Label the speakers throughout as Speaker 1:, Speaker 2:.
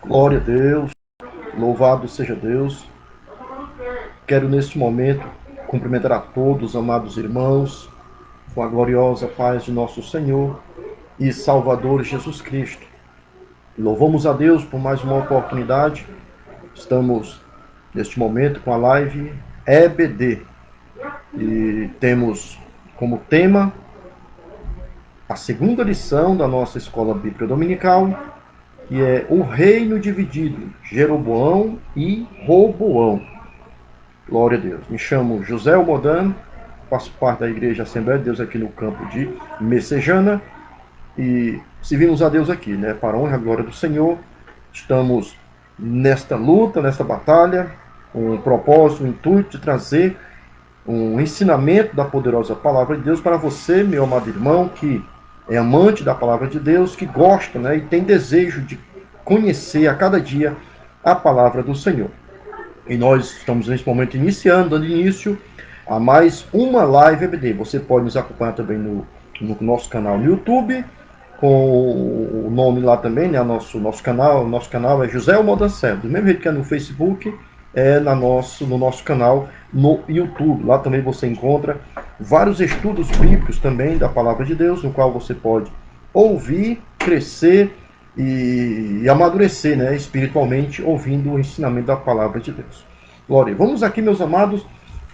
Speaker 1: Glória a Deus, louvado seja Deus. Quero neste momento cumprimentar a todos, amados irmãos, com a gloriosa paz de nosso Senhor e Salvador Jesus Cristo. Louvamos a Deus por mais uma oportunidade. Estamos neste momento com a live EBD e temos como tema a segunda lição da nossa escola bíblica dominical, que é o reino dividido, Jeroboão e Roboão. Glória a Deus. Me chamo José Almodan, faço parte da Igreja Assembleia de Deus aqui no campo de Messejana e servimos a Deus aqui, para a honra e a glória do Senhor. Estamos nesta luta, nesta batalha, com o propósito, o intuito de trazer um ensinamento da poderosa palavra de Deus para você, meu amado irmão, que é amante da palavra de Deus, que gosta, e tem desejo de conhecer a cada dia a palavra do Senhor. E nós estamos nesse momento dando início a mais uma live EBD. Você pode nos acompanhar também no nosso canal no YouTube, com o nome lá também, nosso canal é José Almodan Servo. Do mesmo jeito que é no Facebook, é no nosso canal no YouTube. Lá também você encontra vários estudos bíblicos também da palavra de Deus, no qual você pode ouvir, crescer e amadurecer, espiritualmente, ouvindo o ensinamento da palavra de Deus. Glória. Vamos aqui, meus amados,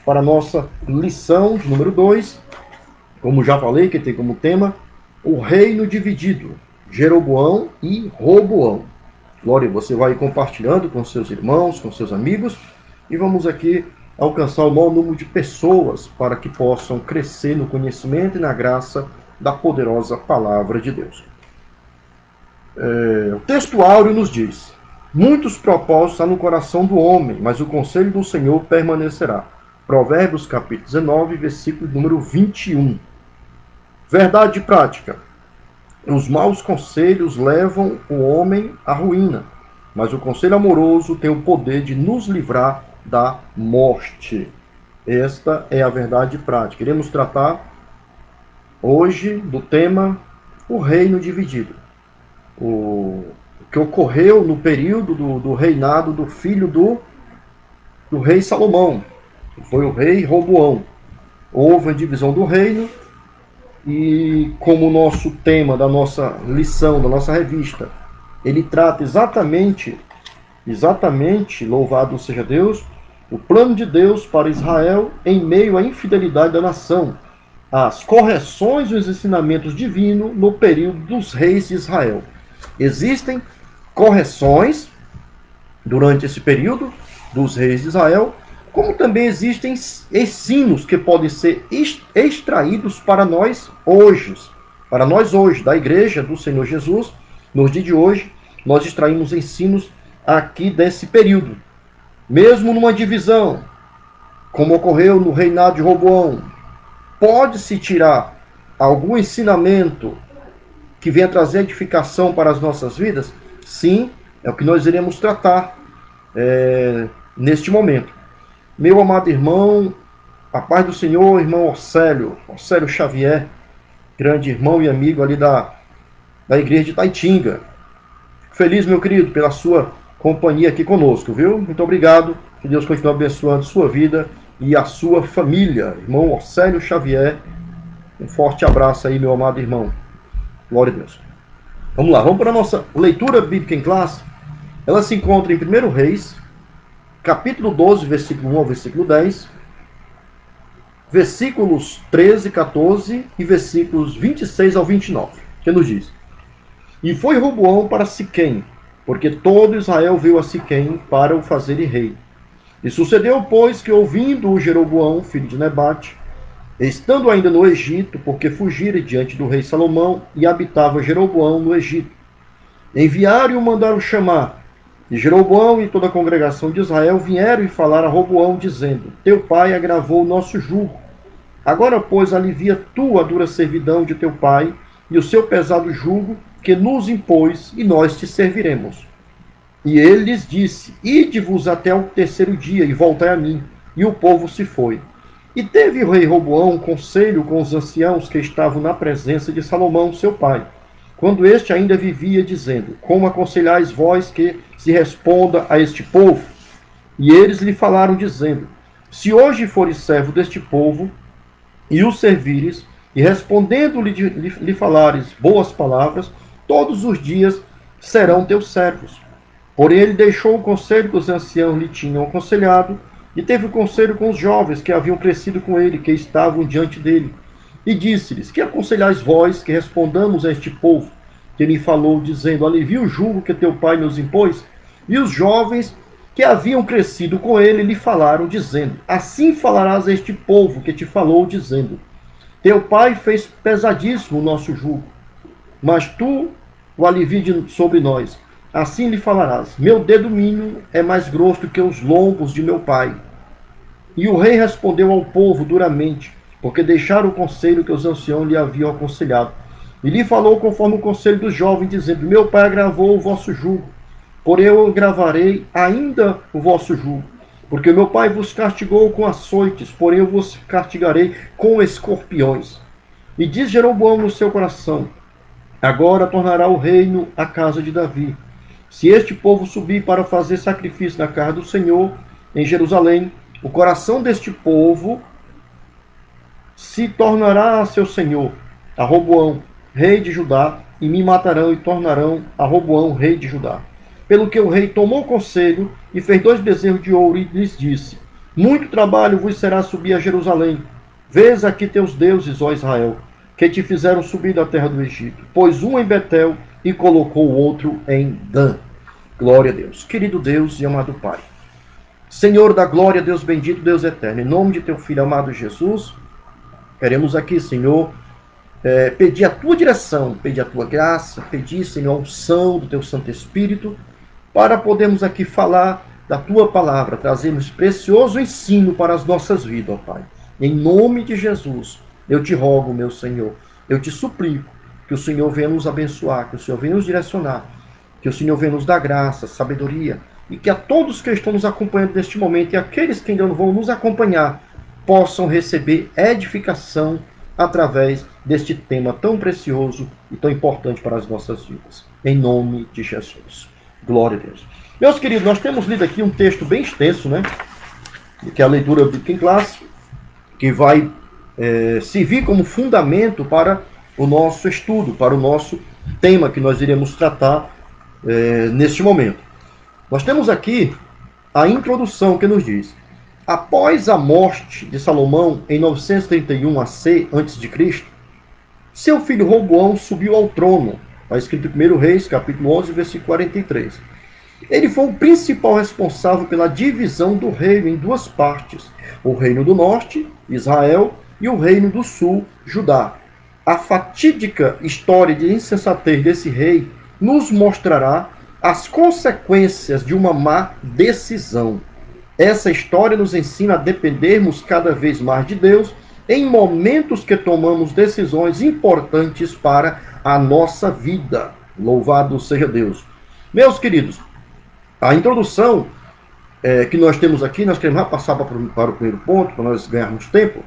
Speaker 1: para a nossa lição de número 2. Como já falei, que tem como tema o reino dividido, Jeroboão e Roboão. Glória, você vai compartilhando com seus irmãos, com seus amigos, e vamos aqui alcançar o maior número de pessoas para que possam crescer no conhecimento e na graça da poderosa palavra de Deus. O texto áureo nos diz: muitos propósitos há no coração do homem, mas o conselho do Senhor permanecerá. Provérbios capítulo 19, versículo número 21. Verdade prática. Os maus conselhos levam o homem à ruína, mas o conselho amoroso tem o poder de nos livrar da morte. Esta é a verdade prática. Iremos tratar hoje do tema o reino dividido. O que ocorreu no período do reinado do filho do rei Salomão, que foi o rei Roboão. Houve a divisão do reino e, como o nosso tema da nossa lição, da nossa revista, ele trata exatamente, louvado seja Deus, o plano de Deus para Israel em meio à infidelidade da nação, as correções e os ensinamentos divinos no período dos reis de Israel. Existem correções durante esse período dos reis de Israel, como também existem ensinos que podem ser extraídos para nós hoje, da Igreja do Senhor Jesus. Nos dias de hoje, nós extraímos ensinos aqui desse período. Mesmo numa divisão, como ocorreu no reinado de Roboão, pode-se tirar algum ensinamento que venha trazer edificação para as nossas vidas? Sim, é o que nós iremos tratar neste momento. Meu amado irmão, a paz do Senhor, irmão Océlio Xavier, grande irmão e amigo ali da igreja de Taitinga. Feliz, meu querido, pela sua companhia aqui conosco, viu? Muito obrigado, que Deus continue abençoando sua vida e a sua família. Irmão Océlio Xavier, um forte abraço aí, meu amado irmão. Glória a Deus. Vamos lá, vamos para a nossa leitura bíblica em classe. Ela se encontra em 1 Reis, capítulo 12, versículo 1 ao versículo 10, versículos 13, 14 e versículos 26 ao 29, que nos diz: E foi Roboão para Siquém, porque todo Israel veio a Siquém para o fazerem rei. E sucedeu, pois, que ouvindo o Jeroboão, filho de Nebate, estando ainda no Egito, porque fugira diante do rei Salomão, e habitava Jeroboão no Egito, enviaram e o mandaram chamar. E Jeroboão e toda a congregação de Israel vieram e falaram a Roboão, dizendo: Teu pai agravou o nosso jugo. Agora, pois, alivia tu a dura servidão de teu pai e o seu pesado jugo que nos impôs, e nós te serviremos. E ele lhes disse: Ide-vos até o terceiro dia e voltai a mim. E o povo se foi. E teve o rei Roboão conselho com os anciãos que estavam na presença de Salomão, seu pai. quando este ainda vivia, dizendo: como aconselhais vós que se responda a este povo? E eles lhe falaram, dizendo: se hoje fores servo deste povo, e o servires, e respondendo-lhe lhe falares boas palavras, todos os dias serão teus servos. Porém ele deixou o conselho que os anciãos lhe tinham aconselhado, e teve o conselho com os jovens que haviam crescido com ele, que estavam diante dele. E disse-lhes: que aconselhais vós que respondamos a este povo? Que lhe falou, dizendo: alivia o jugo que teu pai nos impôs. E os jovens que haviam crescido com ele lhe falaram, dizendo: assim falarás a este povo que te falou, dizendo: teu pai fez pesadíssimo o nosso jugo, mas tu o alivia sobre nós. Assim lhe falarás: meu dedo mínimo é mais grosso do que os lombos de meu pai. E o rei respondeu ao povo duramente, porque deixaram o conselho que os anciãos lhe haviam aconselhado. E lhe falou conforme o conselho dos jovens, dizendo: meu pai agravou o vosso jugo, porém eu agravarei ainda o vosso jugo. Porque meu pai vos castigou com açoites, porém eu vos castigarei com escorpiões. E diz Jeroboão no seu coração: agora tornará o reino à casa de Davi. Se este povo subir para fazer sacrifício na casa do Senhor em Jerusalém, o coração deste povo se tornará a seu senhor, a Roboão, rei de Judá, e me matarão e tornarão a Roboão, rei de Judá. Pelo que o rei tomou conselho e fez 2 bezerros de ouro e lhes disse: muito trabalho vos será subir a Jerusalém. Vês aqui teus deuses, ó Israel, que te fizeram subir da terra do Egito. Pôs um em Betel e colocou o outro em Dan. Glória a Deus. Querido Deus e amado Pai, Senhor da glória, Deus bendito, Deus eterno, em nome de teu Filho amado Jesus, queremos aqui, Senhor, pedir a tua direção, pedir a tua graça, pedir, Senhor, a unção do teu Santo Espírito, para podermos aqui falar da tua palavra, trazermos precioso ensino para as nossas vidas, ó Pai. Em nome de Jesus, eu te rogo, meu Senhor, eu te suplico que o Senhor venha nos abençoar, que o Senhor venha nos direcionar, que o Senhor venha nos dar graça, sabedoria, e que a todos que estão nos acompanhando neste momento e aqueles que ainda não vão nos acompanhar possam receber edificação através deste tema tão precioso e tão importante para as nossas vidas. Em nome de Jesus. Glória a Deus. Meus queridos, nós temos lido aqui um texto bem extenso, né? Que é a leitura bíblica em classe, que vai servir como fundamento para o nosso estudo, para o nosso tema que nós iremos tratar neste momento. Nós temos aqui a introdução que nos diz: após a morte de Salomão em 931 AC, a.C., seu filho Roboão subiu ao trono. Está escrito em 1 Reis, capítulo 11, versículo 43. Ele foi o principal responsável pela divisão do reino em 2 partes: o reino do norte, Israel, e o reino do sul, Judá. A fatídica história de insensatez desse rei nos mostrará as consequências de uma má decisão. Essa história nos ensina a dependermos cada vez mais de Deus em momentos que tomamos decisões importantes para a nossa vida. Louvado seja Deus. Meus queridos, a introdução que nós temos aqui, nós queremos passar para o primeiro ponto, para nós ganharmos tempo.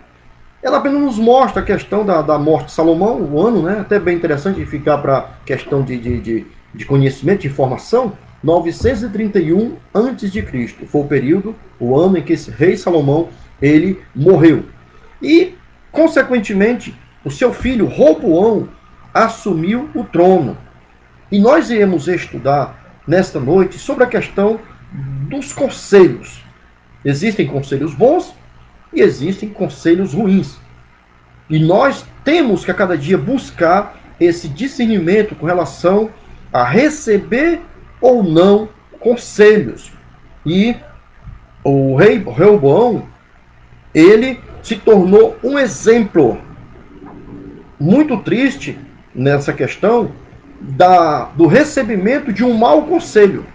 Speaker 1: Ela apenas nos mostra a questão da morte de Salomão, o ano, né? Até bem interessante de ficar para a questão de conhecimento, de informação. 931 a.C. foi o período, o ano em que esse rei Salomão, ele morreu. E, consequentemente, o seu filho Roboão assumiu o trono. E nós iremos estudar nesta noite sobre a questão dos conselhos. Existem conselhos bons e existem conselhos ruins. E nós temos que a cada dia buscar esse discernimento com relação a receber ou não conselhos. E o rei Roboão, ele se tornou um exemplo muito triste nessa questão do recebimento de um mau conselho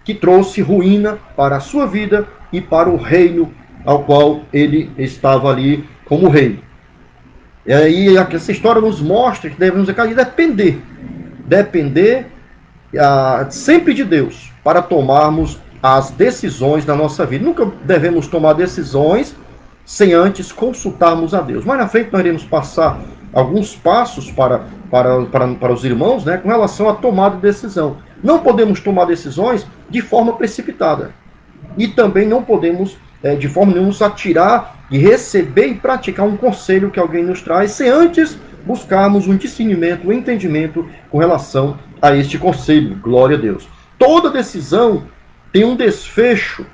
Speaker 1: que trouxe ruína para a sua vida e para o reino ao qual ele estava ali como rei. E aí essa história nos mostra que devemos depender sempre de Deus para tomarmos as decisões da nossa vida. Nunca devemos tomar decisões sem antes consultarmos a Deus. Mais na frente nós iremos passar alguns passos para os irmãos, né, com relação à tomada de decisão. Não podemos tomar decisões de forma precipitada. E também não podemos, de forma nenhuma, nos atirar e receber e praticar um conselho que alguém nos traz, sem antes buscarmos um discernimento, um entendimento com relação a este conselho. Glória a Deus. Toda decisão tem um desfecho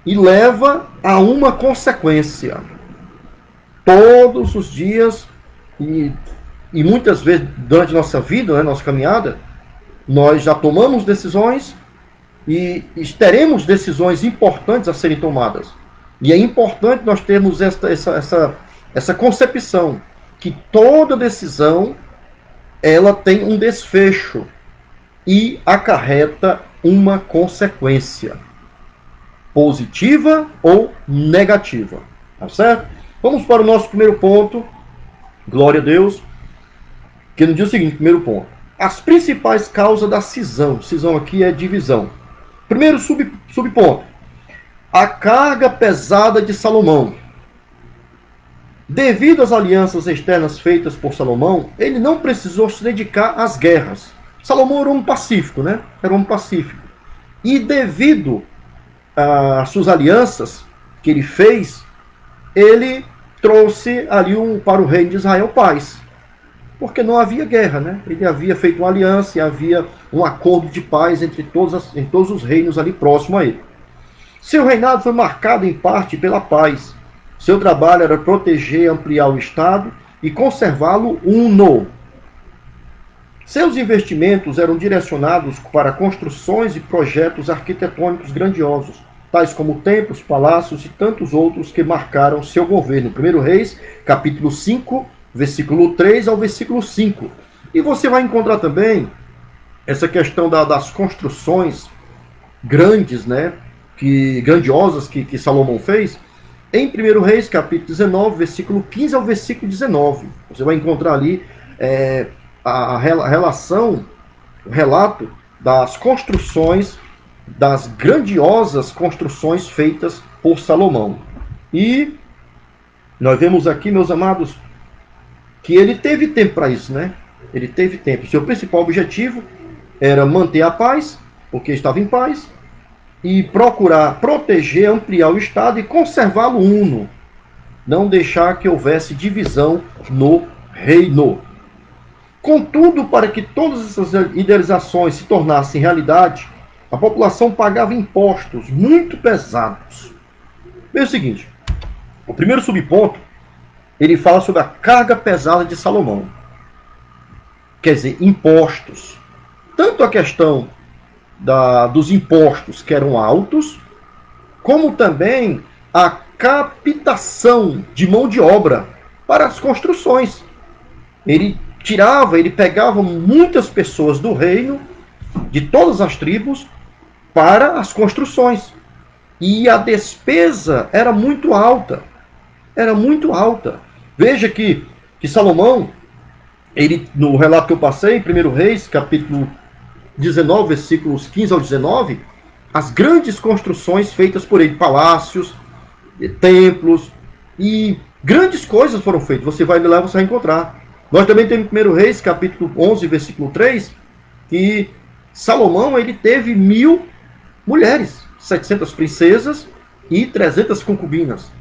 Speaker 1: e leva a uma consequência. Todos os dias e muitas vezes durante nossa vida, né, nossa caminhada, nós já tomamos decisões e teremos decisões importantes a serem tomadas. E é importante nós termos essa concepção que toda decisão ela tem um desfecho e acarreta uma consequência, positiva ou negativa. Tá certo? Vamos para o nosso primeiro ponto. Glória a Deus. Que nos diz o seguinte, primeiro ponto. As principais causas da cisão. Cisão aqui é divisão. Primeiro subponto. A carga pesada de Salomão. Devido às alianças externas feitas por Salomão, ele não precisou se dedicar às guerras. Salomão era um pacífico, né? Era um pacífico. E devido às suas alianças que ele fez, ele trouxe ali para o reino de Israel paz. Porque não havia guerra, né? Ele havia feito uma aliança e havia um acordo de paz entre todos os reinos ali próximo a ele. Seu reinado foi marcado em parte pela paz. Seu trabalho era proteger e ampliar o Estado e conservá-lo uno. Seus investimentos eram direcionados para construções e projetos arquitetônicos grandiosos, tais como templos, palácios e tantos outros que marcaram seu governo. 1 Reis, capítulo 5, versículo 3 ao versículo 5. E você vai encontrar também essa questão das construções grandes, né, grandiosas que Salomão fez, em 1 Reis, capítulo 19, versículo 15 ao versículo 19. Você vai encontrar ali a relação, o relato das construções, das grandiosas construções feitas por Salomão. E nós vemos aqui, meus amados, que ele teve tempo para isso, né? Ele teve tempo. Seu principal objetivo era manter a paz, porque estava em paz, e procurar proteger, ampliar o Estado e conservá-lo uno. Não deixar que houvesse divisão no reino. Contudo, para que todas essas idealizações se tornassem realidade, a população pagava impostos muito pesados. É o seguinte, o primeiro subponto, ele fala sobre a carga pesada de Salomão. Quer dizer, impostos. Tanto a questão dos impostos que eram altos, como também a captação de mão de obra para as construções. Ele pegava muitas pessoas do reino, de todas as tribos, para as construções. E a despesa era muito alta. Era muito alta. Veja que Salomão, no relato que eu passei, em 1 Reis, capítulo 19, versículos 15 ao 19, as grandes construções feitas por ele, palácios, templos, e grandes coisas foram feitas. Você vai lá, você vai encontrar. Nós também temos em 1 Reis, capítulo 11, versículo 3, que Salomão ele teve 1000 mulheres, 700 princesas e 300 concubinas.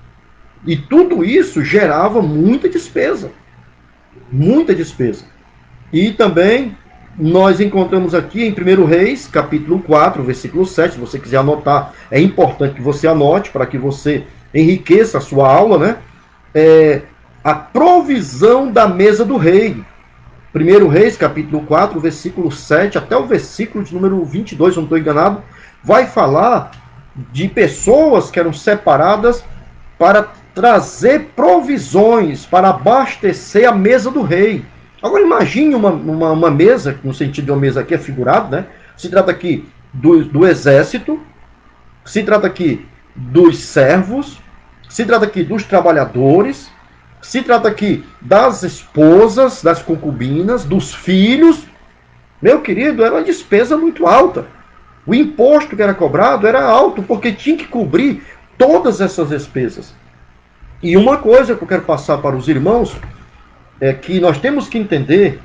Speaker 1: E tudo isso gerava muita despesa. Muita despesa. E também nós encontramos aqui em 1 Reis, capítulo 4, versículo 7. Se você quiser anotar, é importante que você anote para que você enriqueça a sua aula, né? A provisão da mesa do rei. 1 Reis, capítulo 4, versículo 7 até o versículo de número 22, se eu não estou enganado, vai falar de pessoas que eram separadas para trazer provisões, para abastecer a mesa do rei. Agora imagine uma mesa, no sentido de uma mesa aqui é figurado, né? Se trata aqui do exército, se trata aqui dos servos, se trata aqui dos trabalhadores, se trata aqui das esposas, das concubinas, dos filhos. Meu querido, era uma despesa muito alta. O imposto que era cobrado era alto, porque tinha que cobrir todas essas despesas. E uma coisa que eu quero passar para os irmãos, é que nós temos que entender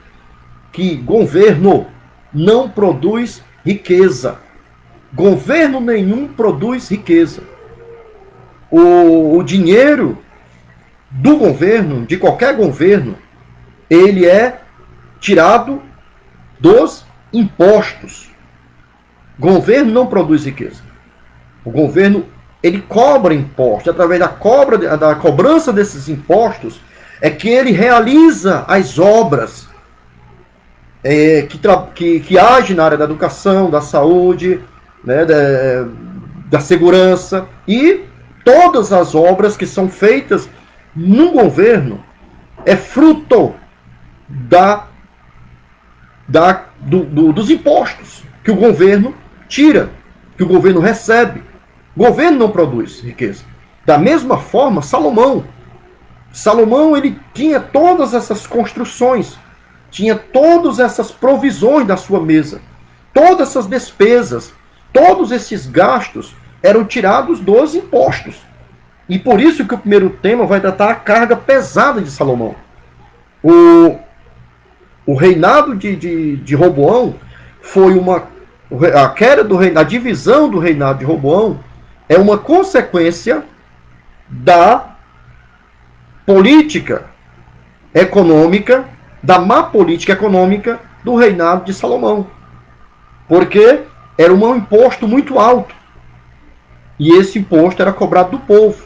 Speaker 1: que governo não produz riqueza. Governo nenhum produz riqueza. O dinheiro do governo, de qualquer governo, ele é tirado dos impostos. Governo não produz riqueza. O governo, ele cobra impostos. Através da cobrança desses impostos é que ele realiza as obras que agem na área da educação, da saúde, né, da segurança, e todas as obras que são feitas no governo é fruto dos impostos que o governo tira, que o governo recebe. O governo não produz riqueza. Da mesma forma, Salomão, ele tinha todas essas construções, tinha todas essas provisões da sua mesa, todas essas despesas, todos esses gastos eram tirados dos impostos. E por isso que o primeiro tema vai tratar a carga pesada de Salomão. O reinado de Roboão foi a queda do reinado, a divisão do reinado de Roboão é uma consequência da política econômica, da má política econômica do reinado de Salomão. Porque era um imposto muito alto. E esse imposto era cobrado do povo.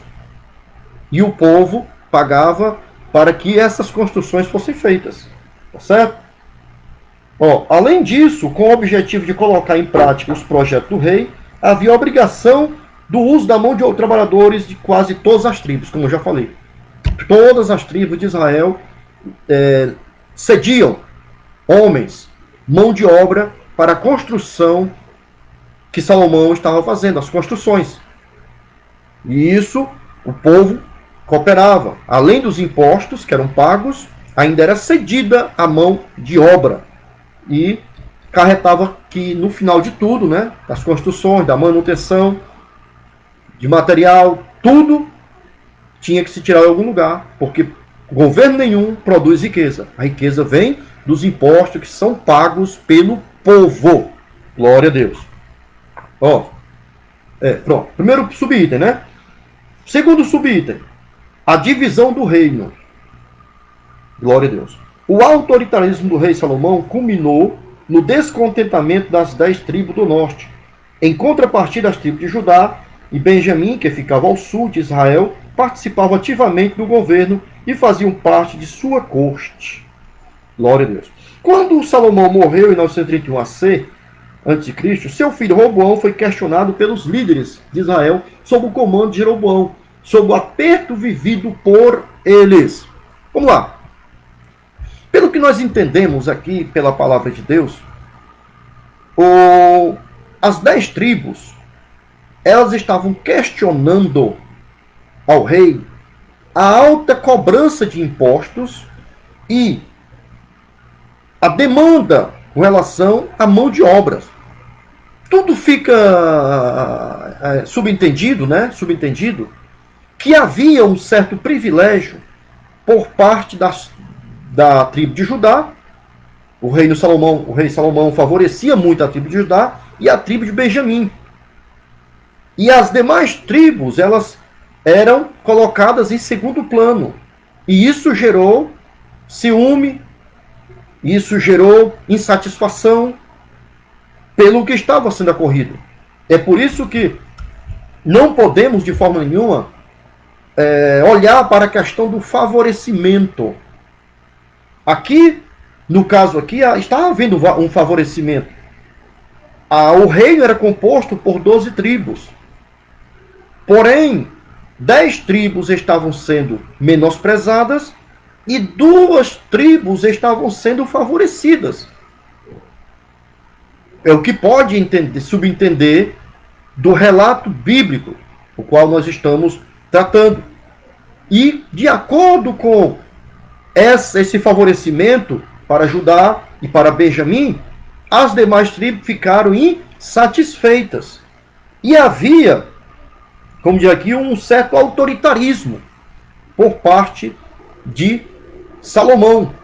Speaker 1: E o povo pagava para que essas construções fossem feitas. Tá certo? Além disso, com o objetivo de colocar em prática os projetos do rei, havia a obrigação do uso da mão de trabalhadores de quase todas as tribos, como eu já falei. Todas as tribos de Israel cediam homens, mão de obra, para a construção que Salomão estava fazendo, as construções. E isso o povo cooperava. Além dos impostos que eram pagos, ainda era cedida a mão de obra. E carretava que no final de tudo, né, das construções, da manutenção, de material, tudo tinha que se tirar de algum lugar, porque governo nenhum produz riqueza. A riqueza vem dos impostos que são pagos pelo povo. Glória a Deus. Pronto. Primeiro subitem, né? Segundo subitem, a divisão do reino. Glória a Deus. O autoritarismo do rei Salomão culminou no descontentamento das 10 tribos do norte. Em contrapartida, as tribos de Judá e Benjamim, que ficavam ao sul de Israel, participavam ativamente do governo e faziam parte de sua corte. Glória a Deus. Quando Salomão morreu em 931 AC, a.C., seu filho Roboão foi questionado pelos líderes de Israel sob o comando de Jeroboão, sob o aperto vivido por eles. Vamos lá. Pelo que nós entendemos aqui pela palavra de Deus, as 10 tribos, elas estavam questionando ao rei a alta cobrança de impostos e a demanda com relação à mão de obras. Tudo fica subentendido, né? Subentendido que havia um certo privilégio por parte da tribo de Judá. O rei Salomão favorecia muito a tribo de Judá e a tribo de Benjamim. E as demais tribos, elas eram colocadas em segundo plano. E isso gerou ciúme, isso gerou insatisfação pelo que estava sendo ocorrido. É por isso que não podemos, de forma nenhuma, olhar para a questão do favorecimento. Aqui, no caso aqui, está havendo um favorecimento. O reino era composto por 12 tribos. Porém, 10 tribos estavam sendo menosprezadas e 2 tribos estavam sendo favorecidas. É o que pode subentender do relato bíblico, o qual nós estamos tratando. E, de acordo com esse favorecimento para Judá e para Benjamim, as demais tribos ficaram insatisfeitas. E havia, como diz aqui, um certo autoritarismo por parte de Salomão.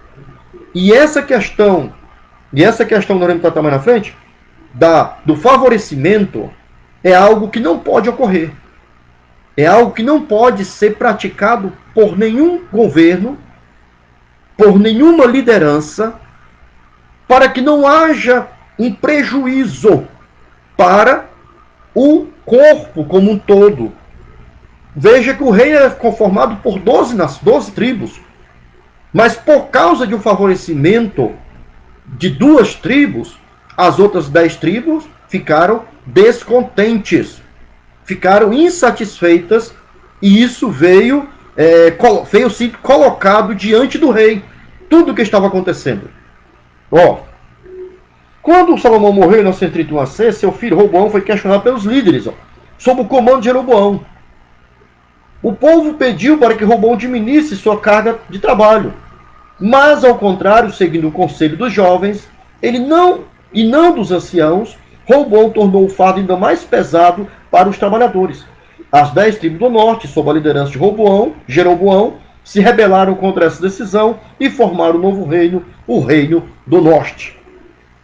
Speaker 1: E essa questão nós vamos tratar mais na frente, do favorecimento, é algo que não pode ocorrer. É algo que não pode ser praticado por nenhum governo, por nenhuma liderança, para que não haja um prejuízo para o corpo como um todo. Veja que o rei é conformado por 12 tribos, mas por causa de um favorecimento de 2 tribos, as outras 10 tribos ficaram descontentes, ficaram insatisfeitas, e isso veio se colocado diante do rei, tudo o que estava acontecendo. Quando Salomão morreu em 931 AC, seu filho Roboão foi questionado pelos líderes, sob o comando de Jeroboão. O povo pediu para que Roboão diminuísse sua carga de trabalho, mas, ao contrário, seguindo o conselho dos jovens, e não dos anciãos, Roboão tornou o fardo ainda mais pesado para os trabalhadores. As 10 tribos do norte, sob a liderança de Jeroboão, se rebelaram contra essa decisão e formaram um novo reino, o Reino do Norte.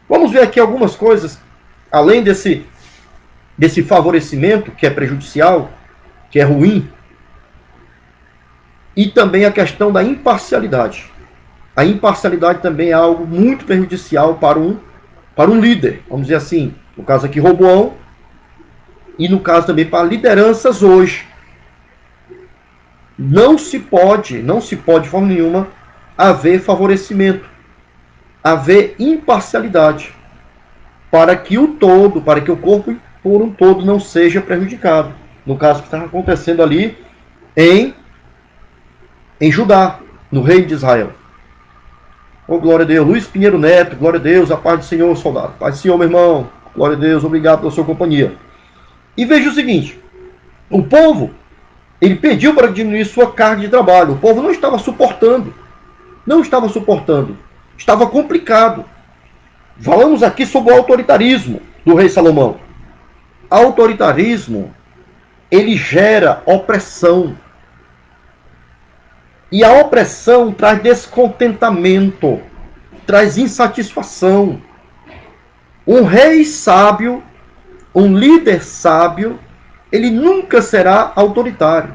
Speaker 1: Vamos ver aqui algumas coisas, além desse favorecimento, que é prejudicial, que é ruim, e também a questão da imparcialidade. A imparcialidade também é algo muito prejudicial para um líder, vamos dizer assim, no caso aqui Roboão, e no caso também para lideranças hoje. Não se pode de forma nenhuma haver favorecimento, haver imparcialidade, para que o corpo por um todo não seja prejudicado. No caso que estava acontecendo ali em Judá, no reino de Israel. Glória a Deus. Luiz Pinheiro Neto, glória a Deus, a paz do Senhor, soldado. Paz do Senhor, meu irmão. Glória a Deus, obrigado pela sua companhia. E veja o seguinte, o povo, ele pediu para diminuir sua carga de trabalho. O povo não estava suportando. Estava complicado. Falamos aqui sobre o autoritarismo do rei Salomão. Autoritarismo, ele gera opressão. E a opressão traz descontentamento, traz insatisfação. Um rei sábio, um líder sábio, ele nunca será autoritário.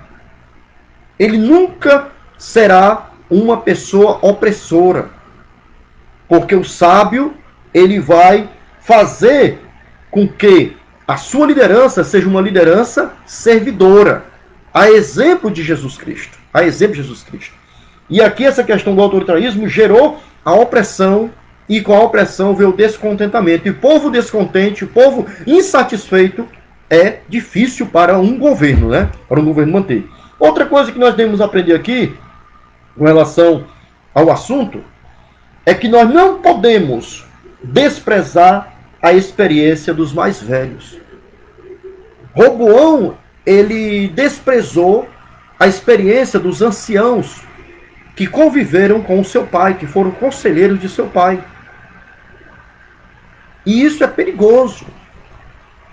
Speaker 1: Ele nunca será uma pessoa opressora. Porque o sábio, ele vai fazer com que a sua liderança seja uma liderança servidora, a exemplo de Jesus Cristo. E aqui essa questão do autoritarismo gerou a opressão, e com a opressão veio o descontentamento. E o povo descontente, o povo insatisfeito, é difícil para um governo, né? Para um governo manter. Outra coisa que nós devemos aprender aqui, com relação ao assunto, é que nós não podemos desprezar a experiência dos mais velhos. Roboão, ele desprezou a experiência dos anciãos que conviveram com o seu pai, que foram conselheiros de seu pai. E isso é perigoso.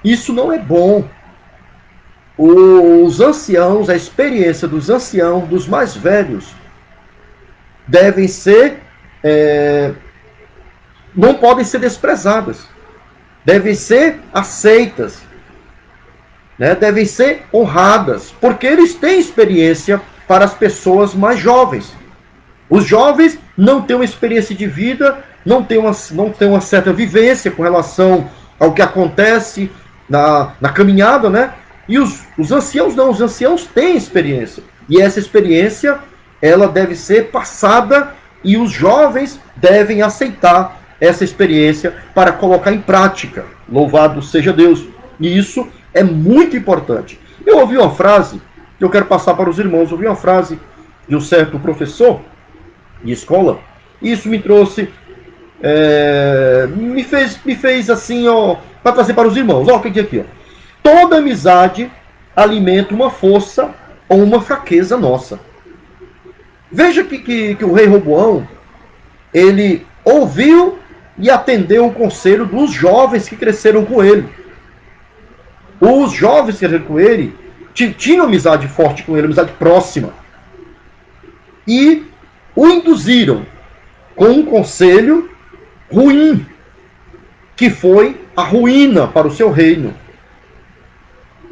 Speaker 1: Isso não é bom. Os anciãos, a experiência dos anciãos, dos mais velhos, devem ser, não podem ser desprezadas. Devem ser aceitas. Né? Devem ser honradas, porque eles têm experiência para as pessoas mais jovens. Os jovens não têm uma experiência de vida, não têm uma certa vivência com relação ao que acontece na caminhada, né? E os anciãos não, os anciãos têm experiência. E essa experiência, ela deve ser passada, e os jovens devem aceitar essa experiência para colocar em prática. Louvado seja Deus. E isso é muito importante. Eu ouvi uma frase, que eu quero passar para os irmãos, ouvi uma frase de um certo professor de escola, e isso me trouxe, me fez assim, para trazer para os irmãos. O que diz aqui, toda amizade alimenta uma força ou uma fraqueza nossa. Veja que o rei Roboão, ele ouviu e atendeu o conselho dos jovens que cresceram com ele. Os jovens que cresceram com ele tinham amizade forte com ele, amizade próxima. E o induziram com um conselho ruim, que foi a ruína para o seu reino.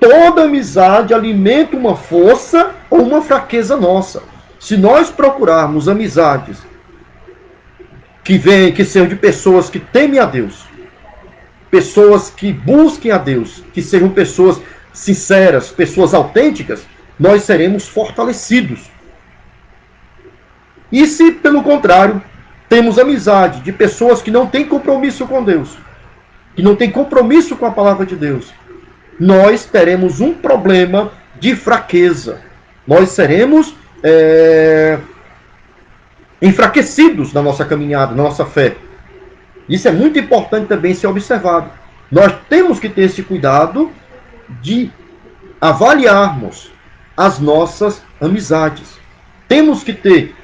Speaker 1: Toda amizade alimenta uma força ou uma fraqueza nossa. Se nós procurarmos amizades que sejam de pessoas que temem a Deus, pessoas que busquem a Deus, que sejam pessoas sinceras, pessoas autênticas, nós seremos fortalecidos. E se, pelo contrário, temos amizade de pessoas que não têm compromisso com Deus, que não têm compromisso com a palavra de Deus, nós teremos um problema de fraqueza. Nós seremos enfraquecidos na nossa caminhada, na nossa fé. Isso é muito importante também ser observado. Nós temos que ter esse cuidado de avaliarmos as nossas amizades. Temos que ter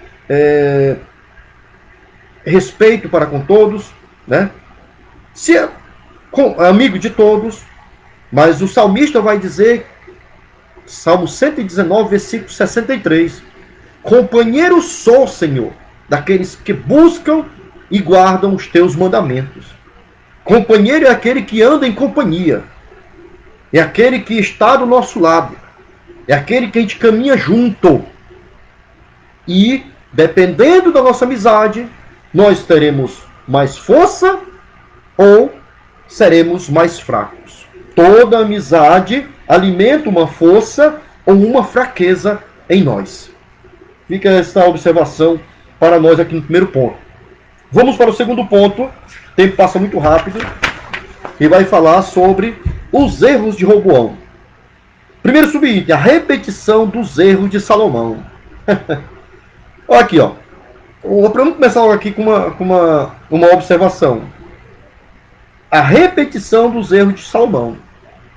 Speaker 1: respeito para com todos, né? Ser amigo de todos, mas o salmista vai dizer, Salmo 119, versículo 63, companheiro sou, Senhor, daqueles que buscam e guardam os teus mandamentos. Companheiro é aquele que anda em companhia, é aquele que está do nosso lado, é aquele que a gente caminha junto. E, dependendo da nossa amizade, nós teremos mais força ou seremos mais fracos. Toda amizade alimenta uma força ou uma fraqueza em nós. Fica essa observação para nós aqui no primeiro ponto. Vamos para o segundo ponto. O tempo passa muito rápido. E vai falar sobre os erros de Roboão. Primeiro subitem, a repetição dos erros de Salomão. Olha aqui, ó. Vamos começar aqui com uma observação. A repetição dos erros de Salomão.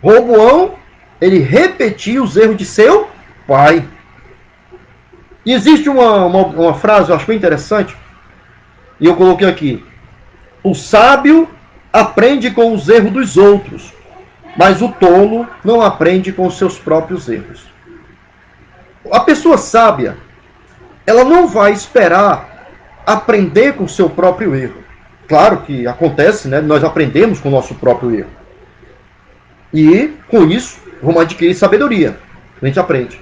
Speaker 1: Roboão, ele repetia os erros de seu pai. E existe uma frase, eu acho bem interessante, e eu coloquei aqui. O sábio aprende com os erros dos outros, mas o tolo não aprende com os seus próprios erros. A pessoa sábia, ela não vai esperar aprender com o seu próprio erro. Claro que acontece, né? Nós aprendemos com o nosso próprio erro. E, com isso, vamos adquirir sabedoria. A gente aprende.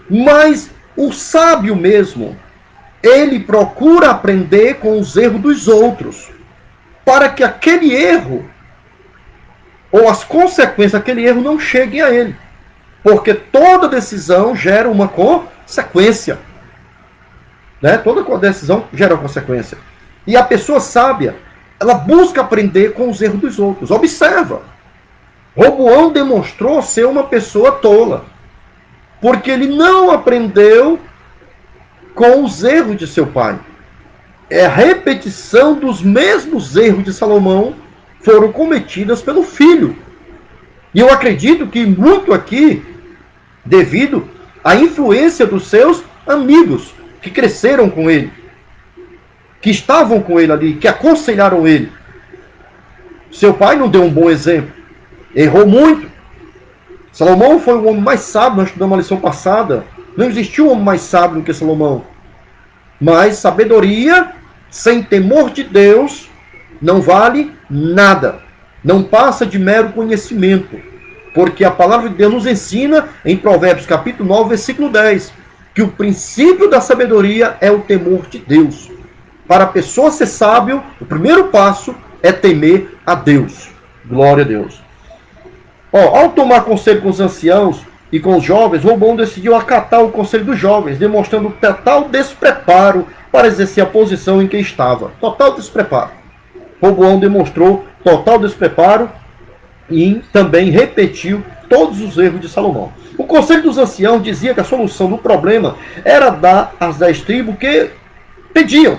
Speaker 1: Mas o sábio mesmo, ele procura aprender com os erros dos outros, para que aquele erro, ou as consequências daquele erro, não cheguem a ele. Porque toda decisão gera uma consequência. Né? Toda decisão gera uma consequência. E a pessoa sábia, ela busca aprender com os erros dos outros. Observa. Roboão demonstrou ser uma pessoa tola, porque ele não aprendeu com os erros de seu pai. É a repetição dos mesmos erros de Salomão foram cometidas pelo filho. E eu acredito que muito aqui, devido à influência dos seus amigos, que cresceram com ele, que estavam com ele ali, que aconselharam ele. Seu pai não deu um bom exemplo. Errou muito. Salomão foi o homem mais sábio, nós estudamos uma lição passada. Não existiu um homem mais sábio do que Salomão. Mas sabedoria sem temor de Deus não vale nada. Não passa de mero conhecimento. Porque a palavra de Deus nos ensina em Provérbios capítulo 9, versículo 10, que o princípio da sabedoria é o temor de Deus. Para a pessoa ser sábio, o primeiro passo é temer a Deus. Glória a Deus. Ao tomar conselho com os anciãos e com os jovens, Roboão decidiu acatar o conselho dos jovens, demonstrando total despreparo para exercer a posição em que estava. Total despreparo. Roboão demonstrou total despreparo e também repetiu todos os erros de Salomão. O conselho dos anciãos dizia que a solução do problema era dar às 10 tribos que pediam.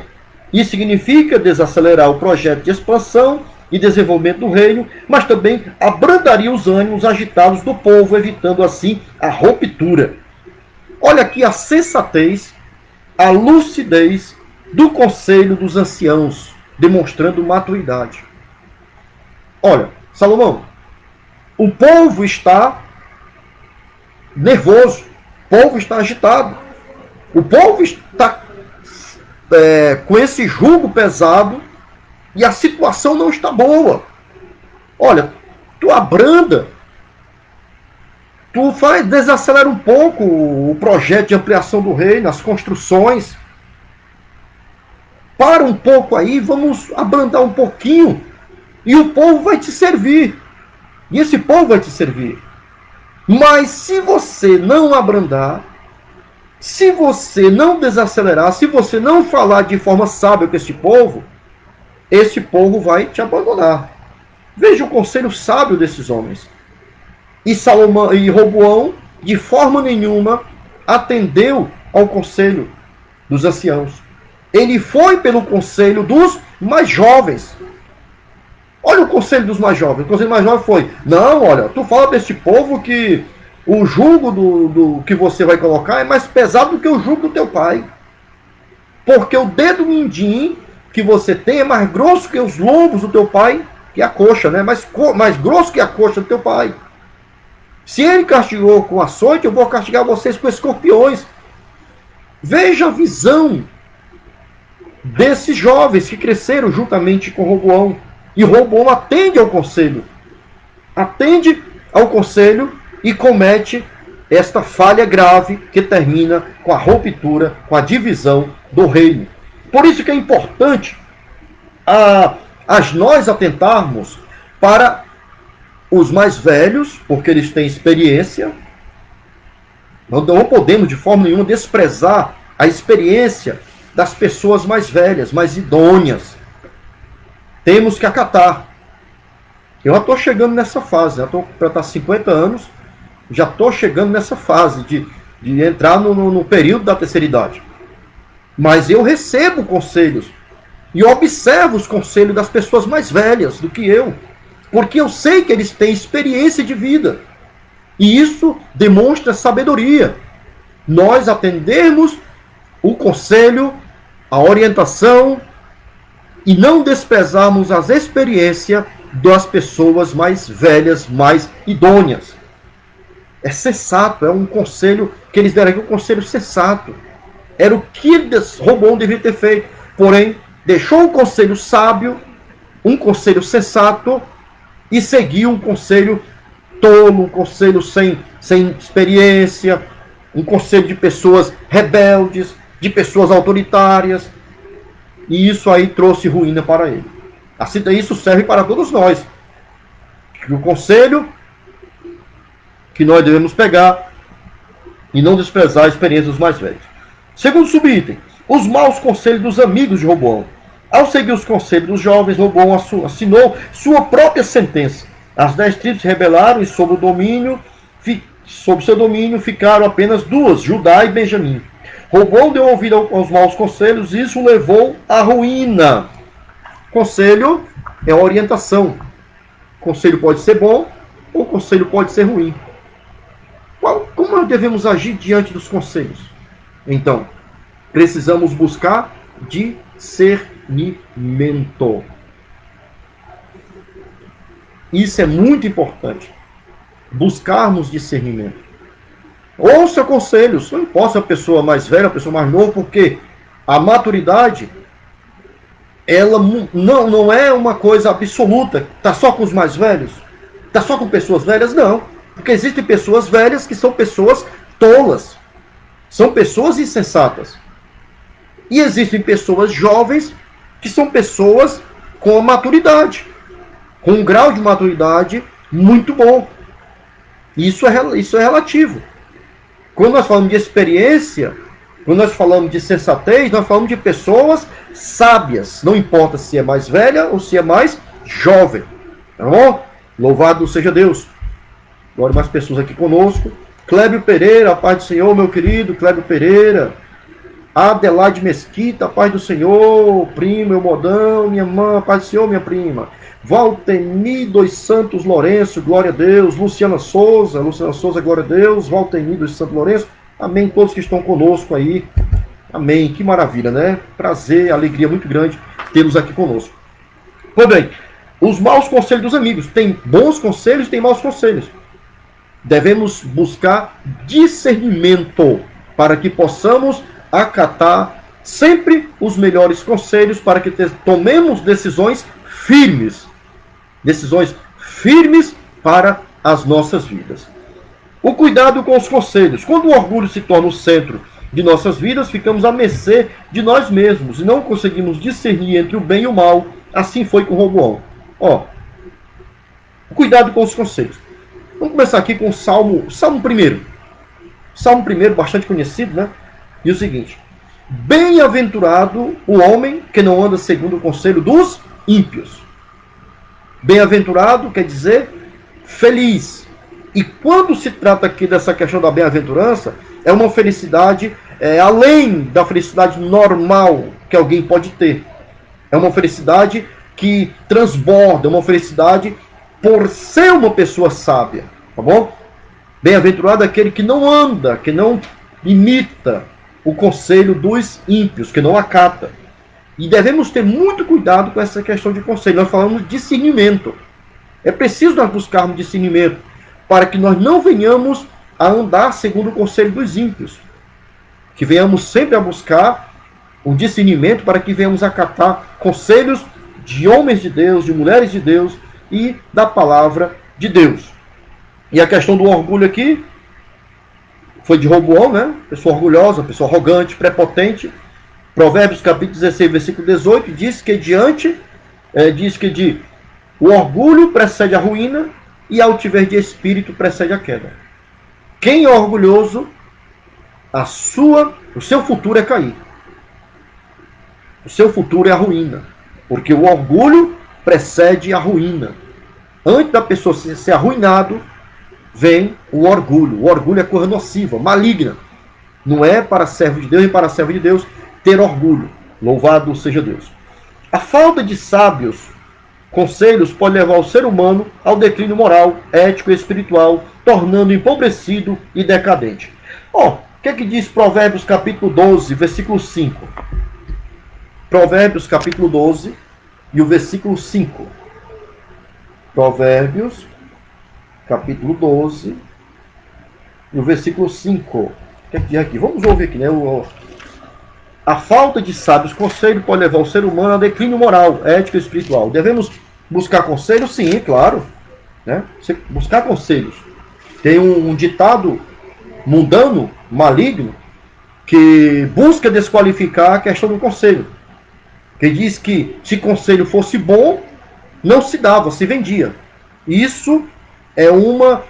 Speaker 1: Isso significa desacelerar o projeto de expansão e desenvolvimento do reino, mas também abrandaria os ânimos agitados do povo, evitando assim a ruptura. Olha aqui a sensatez, a lucidez do conselho dos anciãos, demonstrando maturidade. Olha, Salomão, o povo está nervoso, o povo está agitado, o povo está com esse jugo pesado e a situação não está boa. Olha, tu abranda, desacelera um pouco o projeto de ampliação do reino, as construções. Para um pouco aí, vamos abrandar um pouquinho e o povo vai te servir. E esse povo vai te servir. Mas se você não abrandar, se você não desacelerar, se você não falar de forma sábia com esse povo vai te abandonar. Veja o conselho sábio desses homens. E Roboão, de forma nenhuma, atendeu ao conselho dos anciãos. Ele foi pelo conselho dos mais jovens. Olha o conselho dos mais jovens. O conselho mais jovem foi: não, olha, tu fala deste povo que o jugo do que você vai colocar é mais pesado do que o jugo do teu pai. Porque o dedo mindinho que você tem é mais grosso que os lombos do teu pai, que a coxa, né? Mais grosso que a coxa do teu pai. Se ele castigou com açoite, eu vou castigar vocês com escorpiões. Veja a visão desses jovens que cresceram juntamente com Roboão. E Roboão atende ao conselho. Atende ao conselho e comete esta falha grave que termina com a ruptura, com a divisão do reino. Por isso que é importante nós atentarmos para os mais velhos, porque eles têm experiência. Não podemos de forma nenhuma desprezar a experiência das pessoas mais velhas, mais idôneas. Temos que acatar. Eu já estou chegando nessa fase, já estou para estar 50 anos, já estou chegando nessa fase de entrar no período da terceira idade. Mas eu recebo conselhos e observo os conselhos das pessoas mais velhas do que eu, porque eu sei que eles têm experiência de vida. E isso demonstra sabedoria. Nós atendermos o conselho, a orientação e não desprezarmos as experiências das pessoas mais velhas, mais idôneas. É sensato, é um conselho que eles deram aqui, um conselho sensato. Era o que Roboão devia ter feito. Porém, deixou um conselho sábio, um conselho sensato, e seguiu um conselho tolo, um conselho sem experiência, um conselho de pessoas rebeldes, de pessoas autoritárias. E isso aí trouxe ruína para ele. Assim, isso serve para todos nós. O conselho que nós devemos pegar e não desprezar a experiência dos mais velhos. Segundo subitem, os maus conselhos dos amigos de Roboão. Ao seguir os conselhos dos jovens, Roboão assinou sua própria sentença. As 10 tribos se rebelaram e sob seu domínio ficaram apenas 2, Judá e Benjamim. Roboão deu ouvido aos maus conselhos e isso levou à ruína. Conselho é orientação. Conselho pode ser bom ou conselho pode ser ruim. Como nós devemos agir diante dos conselhos? Então, precisamos buscar discernimento. Isso é muito importante. Buscarmos discernimento. Ouça conselhos. Não importa a pessoa mais velha, a pessoa mais nova, porque a maturidade ela não é uma coisa absoluta. Está só com os mais velhos? Está só com pessoas velhas? Não. Porque existem pessoas velhas que são pessoas tolas. São pessoas insensatas. E existem pessoas jovens que são pessoas com maturidade. Com um grau de maturidade muito bom. Isso é relativo. Quando nós falamos de experiência, quando nós falamos de sensatez, nós falamos de pessoas sábias. Não importa se é mais velha ou se é mais jovem. Tá bom? Louvado seja Deus. Agora mais pessoas aqui conosco. Clébio Pereira, a paz do Senhor, meu querido Clébio Pereira. Adelaide Mesquita, a paz do Senhor, primo, meu modão, minha mãe, a paz do Senhor, minha prima. Valteni dos Santos Lourenço, glória a Deus. Luciana Souza, glória a Deus. Valteni dos Santos Lourenço, amém. Todos que estão conosco aí, amém. Que maravilha, né? Prazer, alegria muito grande tê-los aqui conosco. Pois bem, os maus conselhos dos amigos. Tem bons conselhos e tem maus conselhos. Devemos buscar discernimento para que possamos acatar sempre os melhores conselhos para que tomemos decisões firmes para as nossas vidas. O cuidado com os conselhos. Quando o orgulho se torna o centro de nossas vidas, ficamos à mercê de nós mesmos e não conseguimos discernir entre o bem e o mal. Assim foi com Roboão. Cuidado com os conselhos. Vamos começar aqui com o Salmo 1. Salmo 1, bastante conhecido, né? E o seguinte: bem-aventurado o homem que não anda segundo o conselho dos ímpios. Bem-aventurado quer dizer feliz. E quando se trata aqui dessa questão da bem-aventurança, é uma felicidade além da felicidade normal que alguém pode ter. É uma felicidade que transborda, uma felicidade por ser uma pessoa sábia, tá bom? Bem-aventurado é aquele que não anda, que não imita o conselho dos ímpios, que não acata. E devemos ter muito cuidado com essa questão de conselho. Nós falamos de discernimento. É preciso nós buscarmos discernimento para que nós não venhamos a andar segundo o conselho dos ímpios. Que venhamos sempre a buscar o discernimento para que venhamos a acatar conselhos de homens de Deus, de mulheres de Deus e da palavra de Deus. E a questão do orgulho aqui foi de Roboão, né? Pessoa orgulhosa, pessoa arrogante, prepotente. Provérbios capítulo 16, versículo 18, diz que o orgulho precede a ruína e a altivez de espírito precede a queda. Quem é orgulhoso, o seu futuro é cair. O seu futuro é a ruína. Porque o orgulho precede a ruína. Antes da pessoa ser arruinado, vem o orgulho. O orgulho é coisa nociva, maligna. Não é para servo de Deus e para servo de Deus ter orgulho. Louvado seja Deus. A falta de sábios conselhos pode levar o ser humano ao declínio moral, ético e espiritual, tornando empobrecido e decadente. O que é que diz Provérbios capítulo 12, versículo 5? Provérbios capítulo 12 e o versículo 5. Provérbios capítulo 12 e o versículo 5. O que é que diz aqui? Vamos ouvir aqui, né? A falta de sábios conselhos pode levar o ser humano a declínio moral, ético e espiritual. Devemos buscar conselhos? Sim, claro. Né? Buscar conselhos. Tem um ditado mundano, maligno, que busca desqualificar a questão do conselho. Que diz que se conselho fosse bom, não se dava, se vendia. Isso é uma